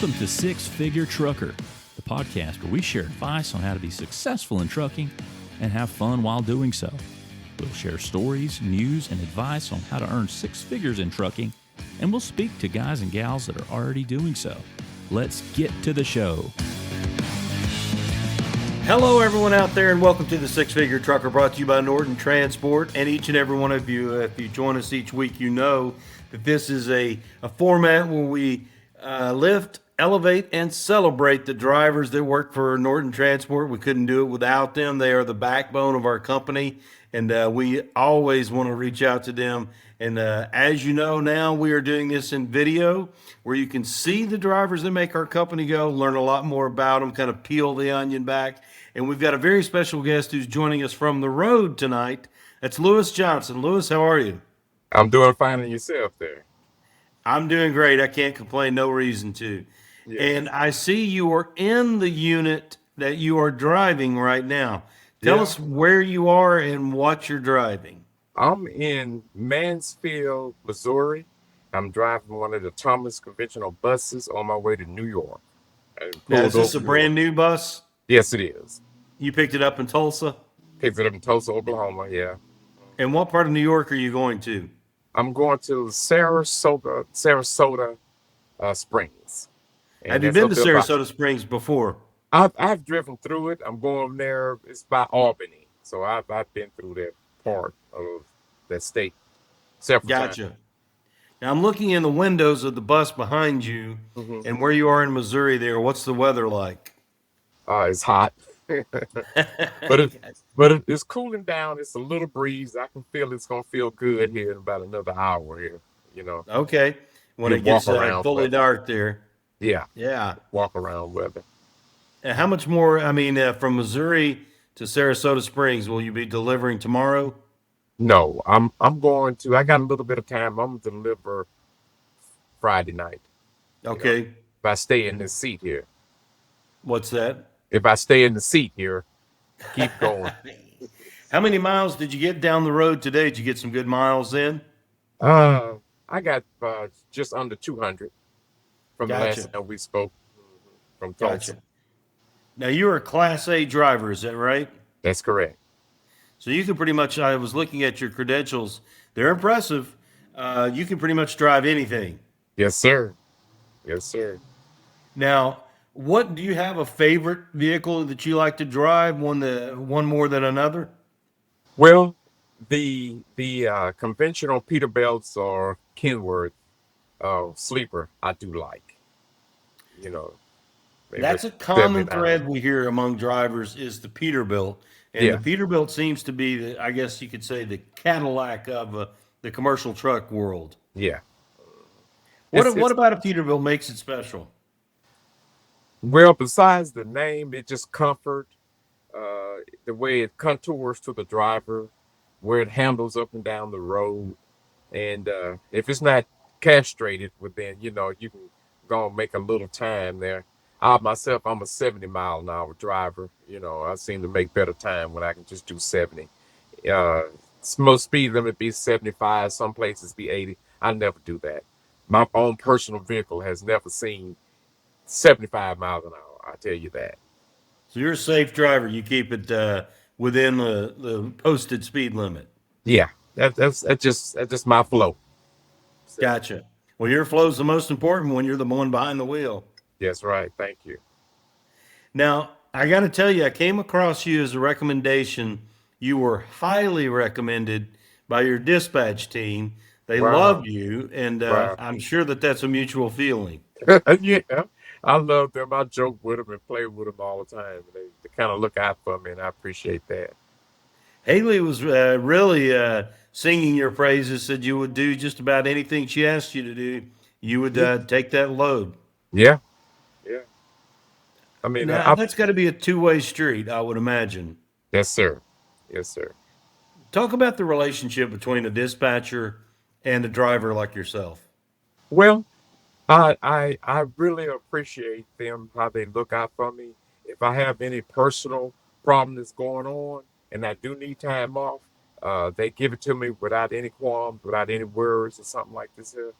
Welcome to Six Figure Trucker, the podcast where we share advice on how to be successful in trucking and have fun while doing so. We'll share stories, news, and advice on how to earn six figures in trucking, and we'll speak to guys and gals that are already doing so. Let's get to the show. Hello, everyone out there, and welcome to the Six Figure Trucker, brought to you by Norton Transport. And each and every one of you, if you join us each week, you know that this is a format where we lift, elevate, and celebrate the drivers that work for Norton Transport. We couldn't do it without them. They are the backbone of our company, and we always want to reach out to them. And as you know now, we are doing this in video where you can see the drivers that make our company go, learn a lot more about them, kind of peel the onion back. And we've got a very special guest who's joining us from the road tonight. That's Lewis Johnson. Lewis, how are you? I'm doing fine, and yourself there? I'm doing great. I can't complain. No reason to. Yeah. And I see you are in the unit that you are driving right now. Tell us where you are and what you're driving. I'm in Mansfield, Missouri. I'm driving one of the Thomas conventional buses on my way to New York. Now, is this a brand new bus? Yes, it is. You picked it up in Tulsa? Picked it up in Tulsa, Oklahoma, yeah. And what part of New York are you going to? I'm going to Sarasota Springs. And Have you been to Sarasota Springs before? I've driven through it. I'm going there. It's by Albany. So I've been through that part of that state several times. Gotcha. Now I'm looking in the windows of the bus behind you, and where you are in Missouri there, what's the weather like? It's hot. but it's cooling down. It's a little breeze. I can feel it's gonna feel good here in about another hour here. You know. Okay. When it gets fully dark there. Yeah. Yeah. Walk around weather. And how much more? I mean, from Missouri to Sarasota Springs, will you be delivering tomorrow? No, I'm going to. I got a little bit of time. I'm gonna deliver Friday night. Okay. If I stay in this seat here. What's that? If I stay in the seat here, keep going. How many miles did you get down the road today? Did you get some good miles in? I got just under 200 from the Gotcha. last time we spoke from Tulsa. Gotcha. Now, you're a Class A driver, is that right? That's correct. So you can pretty much, I was looking at your credentials. They're impressive. You can pretty much drive anything. Yes, sir. Yes, sir. Now, what do you have a favorite vehicle that you like to drive? One more than another? Well, the conventional Peterbilts or Kenworth sleeper, I do like. You know, that's a common thread we hear among drivers is the Peterbilt, and the Peterbilt seems to be, I guess you could say, the Cadillac of the commercial truck world. Yeah. What about a Peterbilt makes it special? Well, besides the name, it just comfort, the way it contours to the driver, where it handles up and down the road. And if it's not castrated, well, then, you can go and make a little time there. I'm a 70-mile-an-hour driver. I seem to make better time when I can just do 70. Most speed limit be 75. Some places be 80. I never do that. My own personal vehicle has never seen 75 miles an hour. I tell you that. So you're a safe driver. You keep it within the posted speed limit. Yeah, that's just my flow. Gotcha. Well, your flow is the most important when you're the one behind the wheel. That's right. Thank you. Now, I got to tell you, I came across you as a recommendation. You were highly recommended by your dispatch team. They love you, and I'm sure that's a mutual feeling. Yeah, I love them. I joke with them and play with them all the time. They kind of look out for me, and I appreciate that. Haley was really singing your praises, said you would do just about anything she asked you to do. You would take that load. Yeah. Yeah. I mean, now, that's got to be a two-way street, I would imagine. Yes, sir. Yes, sir. Talk about the relationship between a dispatcher and a driver like yourself. Well, I really appreciate them, how they look out for me. If I have any personal problem that's going on and I do need time off, they give it to me without any qualms, without any words or something like this here.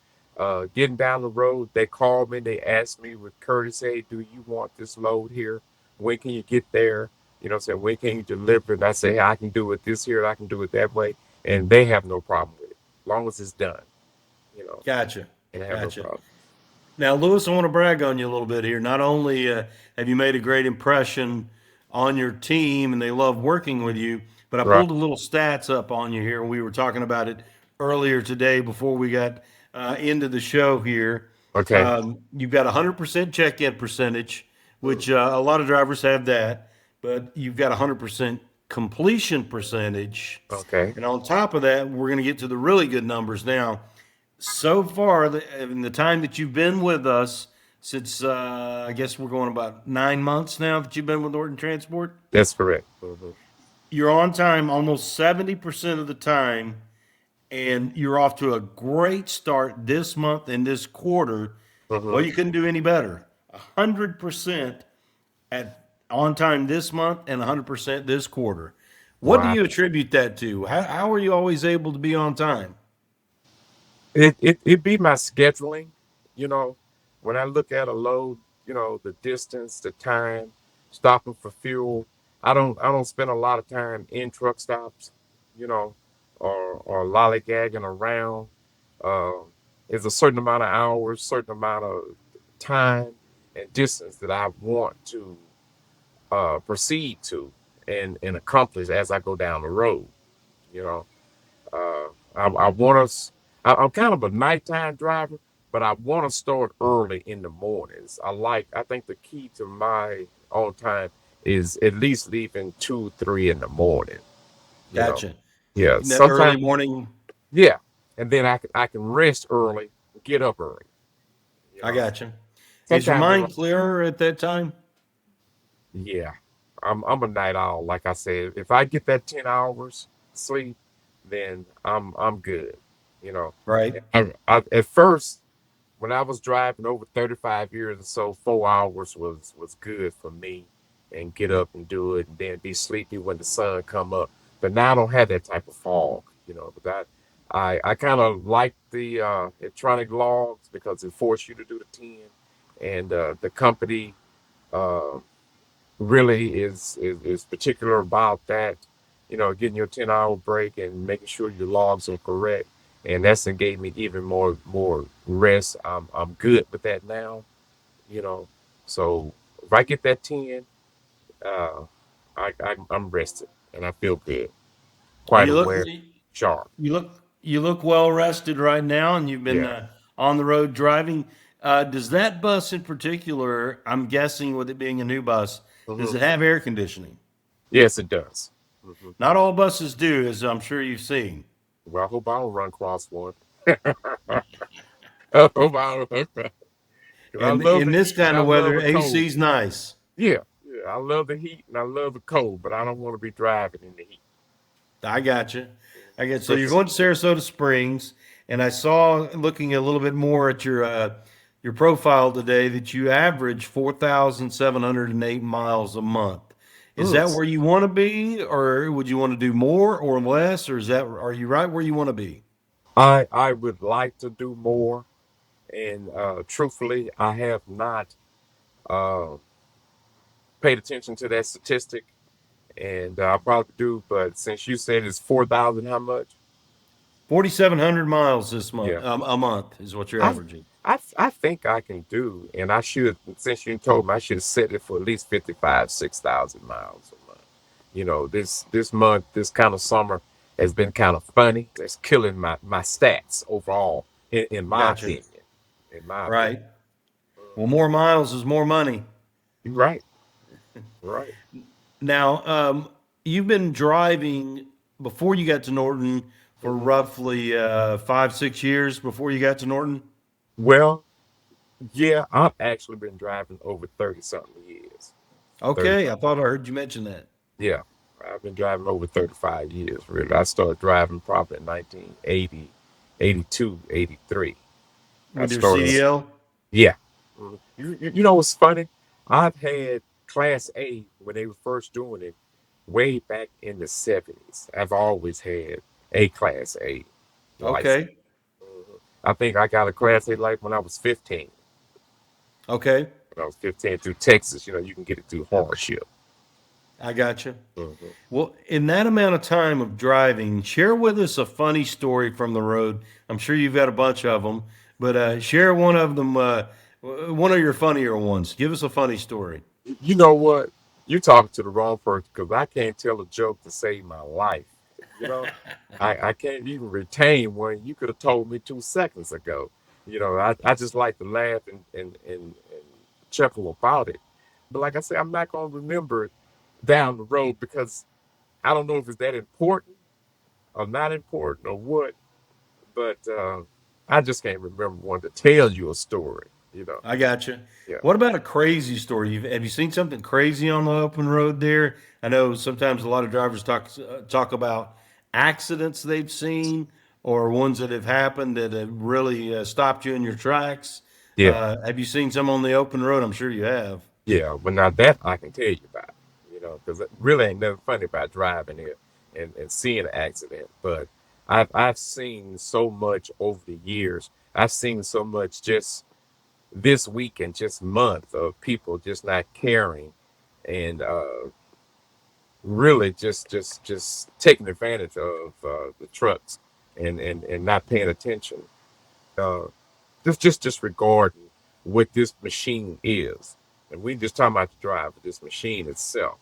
Getting down the road, they called me. They asked me with courtesy, "Hey, do you want this load here? When can you get there? You know, say when can you deliver it?" And I say, "Hey, I can do it this here. I can do it that way," and they have no problem with it, as long as it's done. You know, Gotcha. and they have no Gotcha. problem. Now, Lewis, I want to brag on you a little bit here. Not only have you made a great impression on your team and they love working with you, but I Right. pulled a little stats up on you here. We were talking about it earlier today before we got into the show here. Okay. You've got 100% check-in percentage, Mm. which a lot of drivers have that, but you've got 100% completion percentage. Okay. And on top of that, we're going to get to the really good numbers now. So far, in the time that you've been with us, since I guess we're going about 9 months now that you've been with Norton Transport, That's correct. Hmm. you're on time almost 70% of the time, and you're off to a great start this month and this quarter. Well, Hmm. you couldn't do any better. 100% at on time this month and 100% this quarter. What do Wow. you attribute that to? How are you always able to be on time? It be my scheduling, you know, when I look at a load, the distance, the time, stopping for fuel. I don't spend a lot of time in truck stops, you know, or lollygagging around. Uh, there's a certain amount of hours, certain amount of time and distance that I want to proceed to and accomplish as I go down the road, you know. I want to. I'm kind of a nighttime driver, but I want to start early in the mornings. I think the key to my on time is at least leaving 2, 3 in the morning. You know, Gotcha. yeah. In the early Sometimes, morning, yeah, and then I can rest early, get up early. You I know, gotcha. Is your sometimes, mind clearer at that time? yeah, I'm a night owl. Like I said, if I get that 10 hours sleep, then I'm good. You know, Right. at first when I was driving over 35 years or so, 4 hours was good for me, and get up and do it, and then be sleepy when the sun come up. But now I don't have that type of fog, But I kind of like the electronic logs because it forces you to do the 10, and the company uh, really is particular about that. Getting your 10-hour break and making sure your logs are correct, and that's gave me even more rest. I'm good with that now. You know, so if I get that 10, uh, I'm rested and I feel good, Well, quite aware, sharp. you look well rested right now, and you've been Yeah. on the road driving. Does that bus in particular? I'm guessing with it being a new bus, does Hmm. it have air conditioning? Yes, it does. Hmm. Not all buses do, as I'm sure you've seen. Well, I hope I don't run cross one. I hope I don't. 'Cause I And love in the this heat and kind I of love weather, the cold. AC's nice. Yeah, yeah, I love the heat and I love the cold, but I don't want to be driving in the heat. I got you. I get so you're Especially, going to Sarasota Springs, and I saw looking a little bit more at your profile today that you average 4,708 miles a month. Is that mm, where you want to be, or would you want to do more or less, or is that are you right where you want to be? I would like to do more, and truthfully, I have not uh, paid attention to that statistic, and I probably do. But since you said it's 4,000, how much? 4,700 miles this month, Yeah, a month is what you're I averaging. I think I can do, and I should. Since you told me, I should have set it for at least 55, 6,000 miles a month. This month, this kind of summer has been kind of funny. It's killing my stats overall, in my Gotcha. opinion. In my opinion. Right. Well, more miles is more money. You're right. Right. Now, you've been driving before you got to Norton for Hmm. roughly 5, 6 years before you got to Norton. Well, yeah, I've actually been driving over 30 something years. 30. Okay, I thought I heard you mention that. Yeah. I've been driving over 35 years, really. I started driving probably in 1980, 82, 83. I With your started, CDL? yeah. You know what's funny? I've had Class A when they were first doing it way back in the 70s. I've always had a Class A license. Okay. I think I got a Class A license when I was 15. Okay, When I was 15 through Texas, you can get it through hardship. I got you. Mhm. Well, in that amount of time of driving, share with us a funny story from the road. I'm sure you've got a bunch of them, but share one of them, one of your funnier ones. Give us a funny story. You know what? You're talking to the wrong person because I can't tell a joke to save my life. You know, I can't even retain one you could have told me 2 seconds ago. I just like to laugh and chuckle about it. But like I said, I'm not going to remember it down the road because I don't know if it's that important or not important or what, but I just can't remember one to tell you a story. I got you. Yeah. What about a crazy story? Have you seen something crazy on the open road there? I know sometimes a lot of drivers talk about accidents they've seen or ones that have happened that have really stopped you in your tracks. Yeah. Have you seen some on the open road? I'm sure you have. Yeah, but now that I can tell you about, because it really ain't nothing funny about driving here and seeing an accident. But I've seen so much over the years. I've seen so much just this week and just month of people just not caring and really just taking advantage of the trucks and not paying attention. Uh, just disregarding what this machine is. And we just talking about the drive of this machine itself.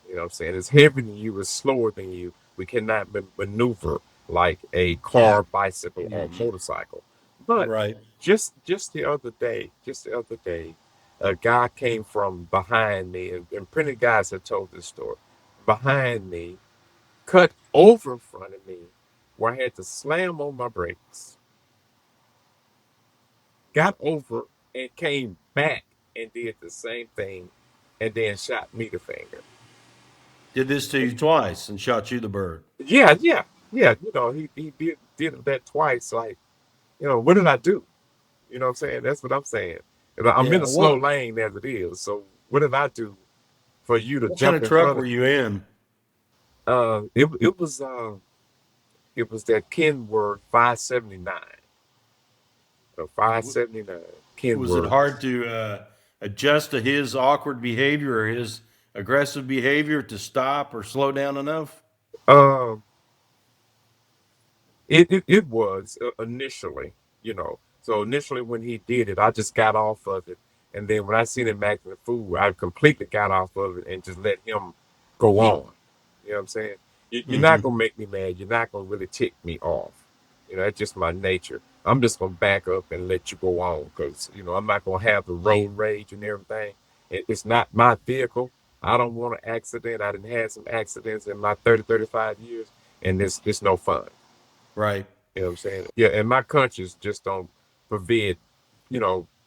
You know what I'm saying? It's heavier than you, it's slower than you. We cannot maneuver like a car, bicycle, or Mhm. motorcycle. But Right. just the other day, a guy came from behind me, and plenty of guys have told this story. Behind me, cut over in front of me, where I had to slam on my brakes, got over and came back and did the same thing and then shot me the finger. Did this to you twice and shot you the bird. Yeah, yeah, yeah. He did that twice. Like, what did I do? You know what I'm saying? That's what I'm saying. And I'm in Yeah. a slow lane as it is. So what did I do for you to What kind jump of in truck front were of? you in? It was that Kenworth 579. 579 Was it Kenworth. hard to adjust to his awkward behavior or his aggressive behavior to stop or slow down enough? Um, it was initially, you know. So initially when he did it, I just got off of it, and then when I seen him acting a fool, I completely got off of it and just let him go on. You know what I'm saying? You're not Hmm. gonna make me mad. You're not gonna really tick me off. That's just my nature. I'm just gonna back up and let you go on because I'm not gonna have the road rage and everything. It's not my vehicle. I don't want an accident. I didn't have some accidents in my 35 years, and it's no fun. Right. You know what I'm saying? Yeah, and my conscience just don't forbid,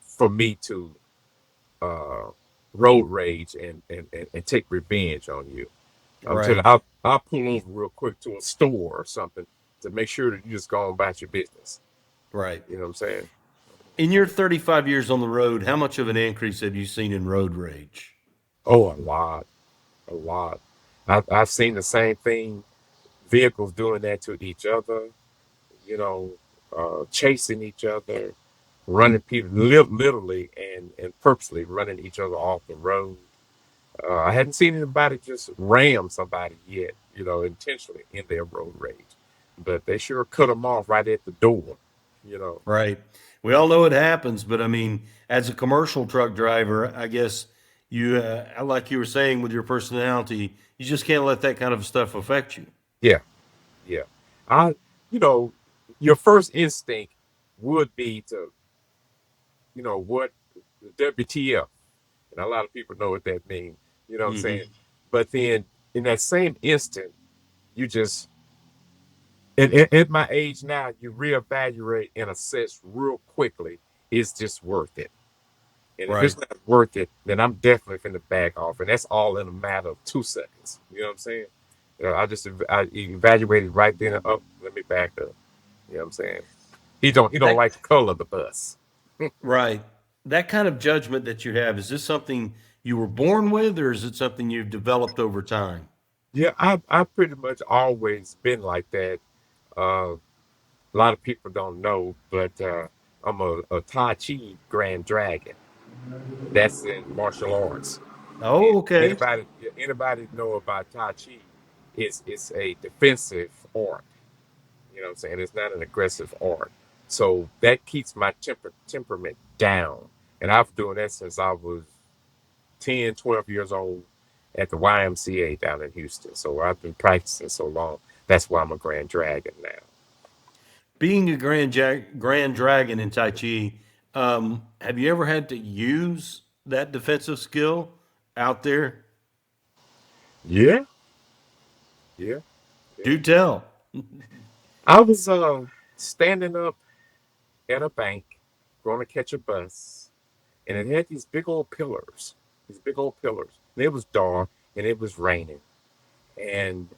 for me to uh road rage and take revenge on you. I'm telling Right. you, I'll pull over real quick to a store or something to make sure that you just go on about your business. Right. You know what I'm saying? In your 35 years on the road, how much of an increase have you seen in road rage? Oh, a lot, a lot. I've seen the same thing, vehicles doing that to each other, you know, chasing each other, running people literally and purposely running each other off the road. I hadn't seen anybody just ram somebody yet, intentionally in their road rage, but they sure cut them off right at the door, you know. Right. We all know it happens, but I mean, as a commercial truck driver, I guess you, like you were saying with your personality, you just can't let that kind of stuff affect you. Yeah, yeah. I, you know, your first instinct would be to, what the WTF, and a lot of people know what that means. You know what I'm saying? Hmm. But then in that same instant, you just at my age now, you reevaluate and assess real quickly. Is this worth it? And if Right. it's not worth it, then I'm definitely finna back off. And that's all in a matter of 2 seconds. You know what I'm saying? I evaluated right then. Oh, let me back up. You know what I'm saying? He don't That like the color of the bus. right. That kind of judgment that you have, is this something you were born with or is it something you've developed over time? Yeah, I've pretty much always been like that. Uh, A lot of people don't know, but I'm a Tai Chi Grand Dragon. That's in martial arts. Oh, And okay. anybody know about Tai Chi, it's a defensive art. You know what I'm saying? It's not an aggressive art. So that keeps my temperament down. And I've been doing that since I was 10, 12 years old at the YMCA down in Houston. So I've been practicing so long. That's why I'm a Grand Dragon now. Being a grand dragon in Tai Chi, have you ever had to use that defensive skill out there? Yeah, yeah, yeah. Do tell. I was standing up at a bank, going to catch a bus, and it had these big old pillars, these big old pillars. And it was dark and it was raining, and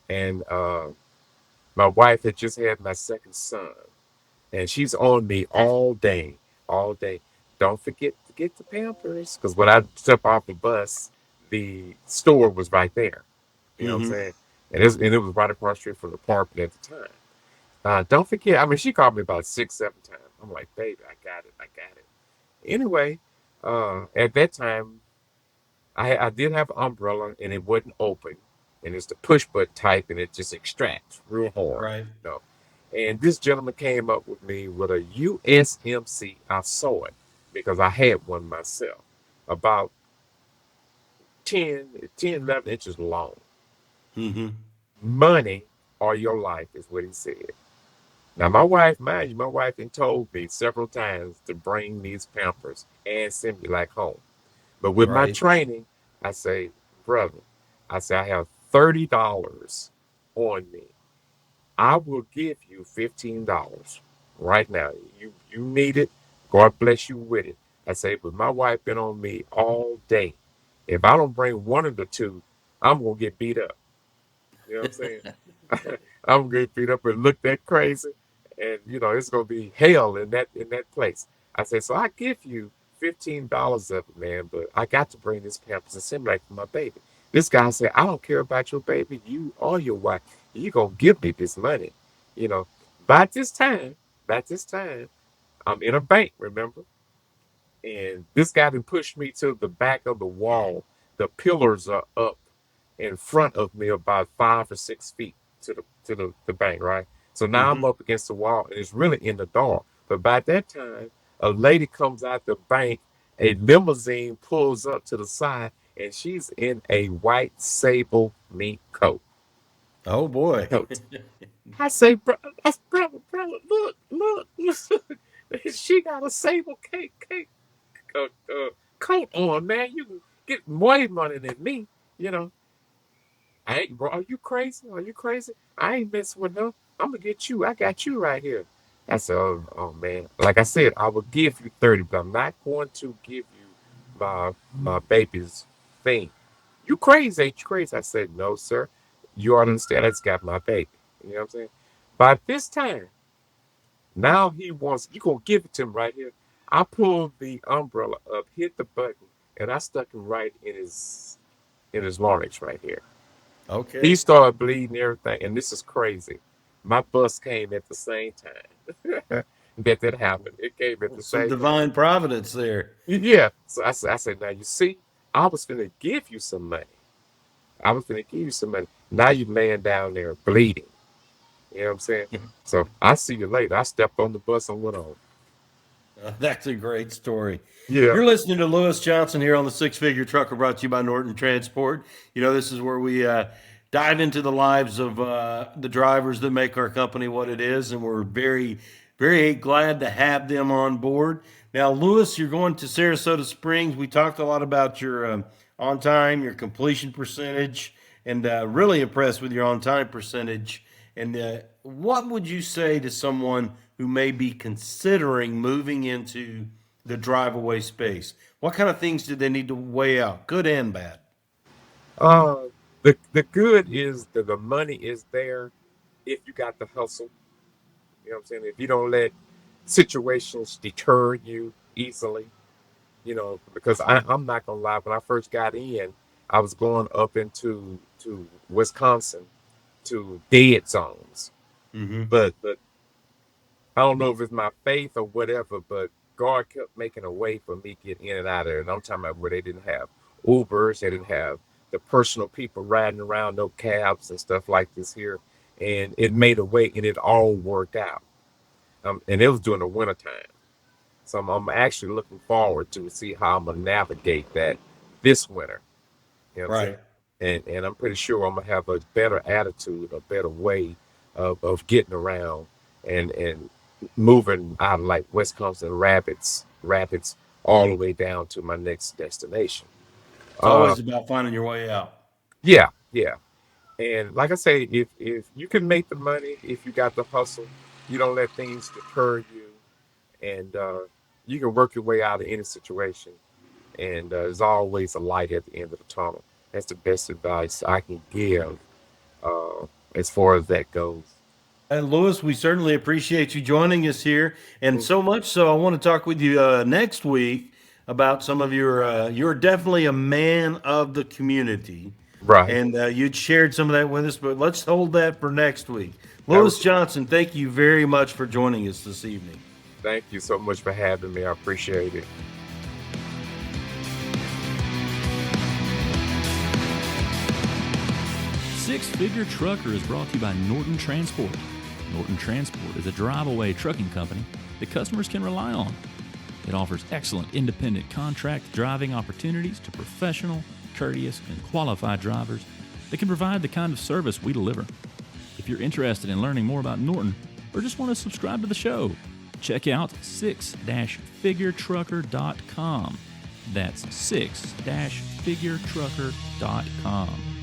my wife had just had my second son, and she's on me all day, all day. Don't forget to get the Pampers, because when I step off the bus, the store was right there. You know what I'm Hmm. saying? And it was right across the street from the apartment at the time. Don't forget. I mean, she called me about 6, 7 times. I'm like, baby, I got it, I got it. Anyway, at that time, I did have an umbrella and it wouldn't open, and it's the push button type, and it just extracts real hard. Right. You know. And this gentleman came up with me with a USMC. I saw it because I had one myself, about 11 inches long. Hmm. Money or your life is what he said. Now, my wife, mind you, my wife had told me several times to bring these Pampers and send me like home. But with my Right. training, I say, brother, I say, I have $30 on me. I will give you $15 right now. You need it. God bless you with it. I say, but my wife been on me all day. If I don't bring one of the two, I'm gonna get beat up. You know what I'm saying? I'm gonna get beat up and look that crazy, and it's gonna be hell in that place. I said, so I give you $15 of it, man, but I got to bring this Pampers and Similac for my baby. This guy said, I don't care about your baby, you or your wife. You gonna give me this money, you know. By this time, by this time, I'm in a bank, remember? And this guy then pushed me to the back of the wall. The pillars are up in front of me about 5 or 6 feet to the bank, right? So now I'm Hmm. up against the wall and it's really in the dark. But by that time, a lady comes out the bank, a limousine pulls up to the side, and she's in a white sable mink coat. Oh boy. Coat. I say, bro, that's brother, look. She got a sable cake uh, uh, coat on, man. You can get way money than me. You know, I ain't, bro. Are you crazy? Are you crazy? I ain't messing with her. I'm gonna get you. I got you right here. I said, oh man. Like I said, I will give you 30, but I'm not going to give you my baby's thing. You crazy? Ain't you crazy? I said, no, sir. You ought to understand. I just got my baby. You know what I'm saying? By this time, now he wants. You gonna give it to him right here? I pulled the umbrella up, hit the button, and I stuck him right in his larynx right here. He Okay. started bleeding everything, and this is crazy. My bus came at the same time that happened. It came at the Some same time. divine providence there. Yeah. So I said, now you see, I was gonna give you some money. I was gonna give you some money. Now you laying down there bleeding. You know what I'm saying? So I see you later. I stepped on the bus and went on. That's a great story. Yeah. You're listening to Lewis Johnson here on the Six Figure Trucker, brought to you by Norton Transport. You know, this is where we dive into the lives of the drivers that make our company what it is, and we're very, very glad to have them on board. Now, Lewis, you're going to Sarasota Springs. We talked a lot about your on time, your completion percentage, and really impressed with your on time percentage. And what would you say to someone who may be considering moving into the drive-away space? What kind of things do they need to weigh out, good and bad? The good is that the money is there if you got the hustle. You know what I'm saying? If you don't let situations deter you easily, because I'm not gonna lie, when I first got in, I was going up into to Wisconsin to dead zones. Hmm. But I don't know if it's my faith or whatever, but God kept making a way for me getting in and out of there. And I'm talking about where they didn't have Ubers, they didn't have the personal people riding around, no cabs and stuff like this here. And it made a way, and it all worked out. And it was during the wintertime. So I'm actually looking forward to see how I'm gonna navigate that this winter. You know what I'm saying? Right. And I'm pretty sure I'm gonna have a better attitude, a better way of getting around and moving out of like Wisconsin rapids all the way down to my next destination. It's Uh always about finding your way out. yeah, yeah. And like I say, if you can make the money, if you got the hustle, you don't let things deter you, and you can work your way out of any situation. And there's always a light at the end of the tunnel. That's the best advice I can give uh, as far as that goes. Louis, we certainly appreciate you joining us here, and Mm. so much so I want to talk with you next week about some of your. You're definitely a man of the community, Right. and you'd shared some of that with us. But let's hold that for next week. That Louis was, Johnson, thank you very much for joining us this evening. thank you so much for having me. I appreciate it. Six Figure Trucker is brought to you by Norton Transport. Norton Transport is a drive-away trucking company that customers can rely on. It offers excellent independent contract driving opportunities to professional, courteous, and qualified drivers that can provide the kind of service we deliver. If you're interested in learning more about Norton or just want to subscribe to the show, check out 6-figuretrucker.com. That's 6-figuretrucker.com.